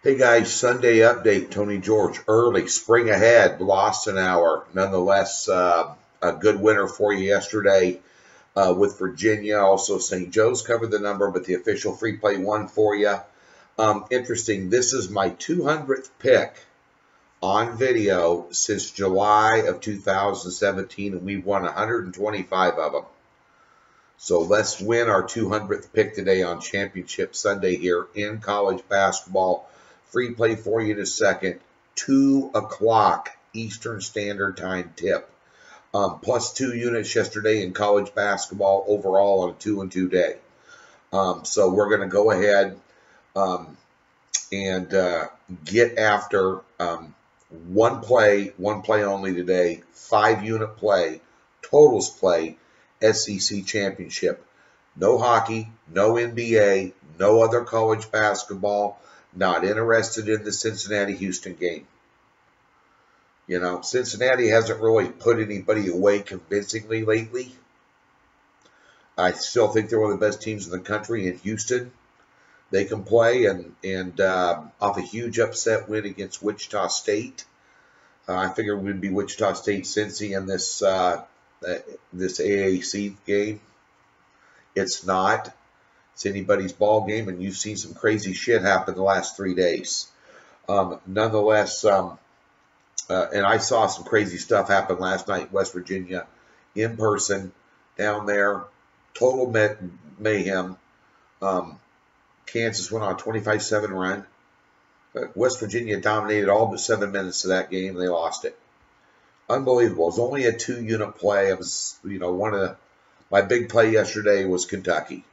Hey guys, Sunday update. Tony George, early, spring ahead, lost an hour. Nonetheless, a good winner for you yesterday with Virginia. Also, St. Joe's covered the number, but the official free play won for you. Interesting, this is my 200th pick on video since July of 2017, and we've won 125 of them. So let's win our 200th pick today on Championship Sunday here in college basketball. Free play for you in a second. 2 o'clock Eastern Standard Time tip. Plus 2 units yesterday in college basketball overall on a 2-and-2 day. So we're going to go ahead and get after one play only today, 5-unit play, totals play, SEC Championship. No hockey, no NBA, no other college basketball. Not interested in the Cincinnati-Houston game. You know, Cincinnati hasn't really put anybody away convincingly lately. I still think they're one of the best teams in the country. In Houston, they can play, and off a huge upset win against Wichita State. I figured it would be Wichita State Cincy in this AAC game. It's not. It's anybody's ball game, and you've seen some crazy shit happen the last 3 days. Nonetheless, and I saw some crazy stuff happen last night in West Virginia in person down there. Total mayhem. Kansas went on a 25-7 run. West Virginia dominated all but 7 minutes of that game, and they lost it. Unbelievable. It was only a 2-unit play. It was, my big play yesterday was Kentucky.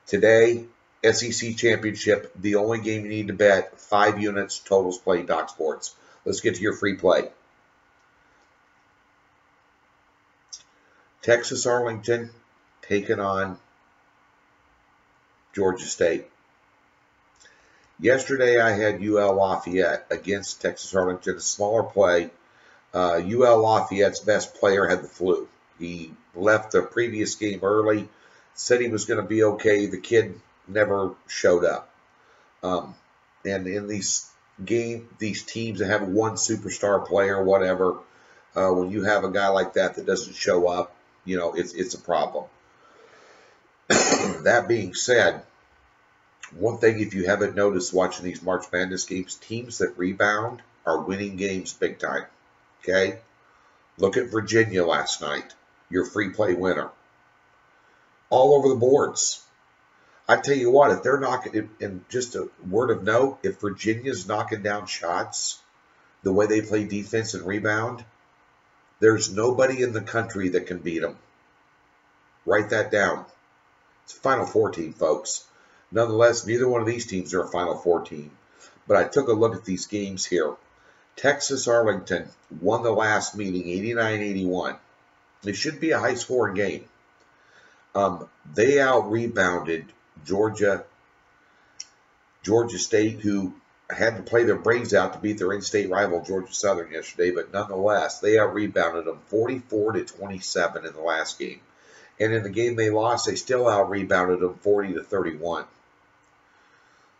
Today, SEC Championship, the only game you need to bet, 5 units, totals play, Doc Sports. Let's get to your free play. Texas Arlington taking on Georgia State. Yesterday, I had UL Lafayette against Texas Arlington, a smaller play. UL Lafayette's best player had the flu. He left the previous game early, said he was going to be okay. The kid never showed up. And in these teams that have one superstar player, whatever, when you have a guy like that doesn't show up, it's a problem. That being said, one thing, if you haven't noticed watching these March Madness games, teams that rebound are winning games big time. Okay? Look at Virginia last night, your free play winner. All over the boards. I tell you what, if they're knocking, and just a word of note, if Virginia's knocking down shots the way they play defense and rebound, there's nobody in the country that can beat them. Write that down. It's a Final Four team, folks. Nonetheless, neither one of these teams are a Final Four team. But I took a look at these games here. Texas Arlington won the last meeting 89-81. It should be a high-scoring game. They out-rebounded Georgia State, who had to play their brains out to beat their in-state rival Georgia Southern yesterday, but nonetheless, they out-rebounded them 44-27 in the last game. And in the game they lost, they still out-rebounded them 40-31.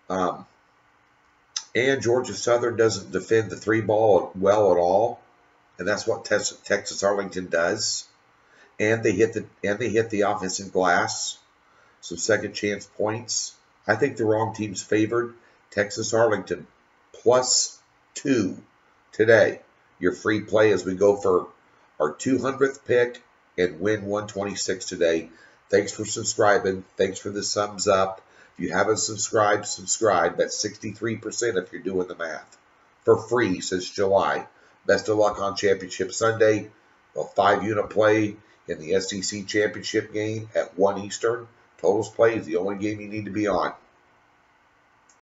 And Georgia Southern doesn't defend the 3-ball well at all, and that's what Texas Arlington does. And they hit the offensive glass, some second chance points. I think the wrong team's favored. Texas Arlington +2 today. Your free play as we go for our 200th pick and win 126 today. Thanks for subscribing. Thanks for the thumbs up. If you haven't subscribed, subscribe. That's 63% if you're doing the math. For free since July. Best of luck on Championship Sunday. A 5-unit play in the SEC Championship game at 1 Eastern. Totals play is the only game you need to be on.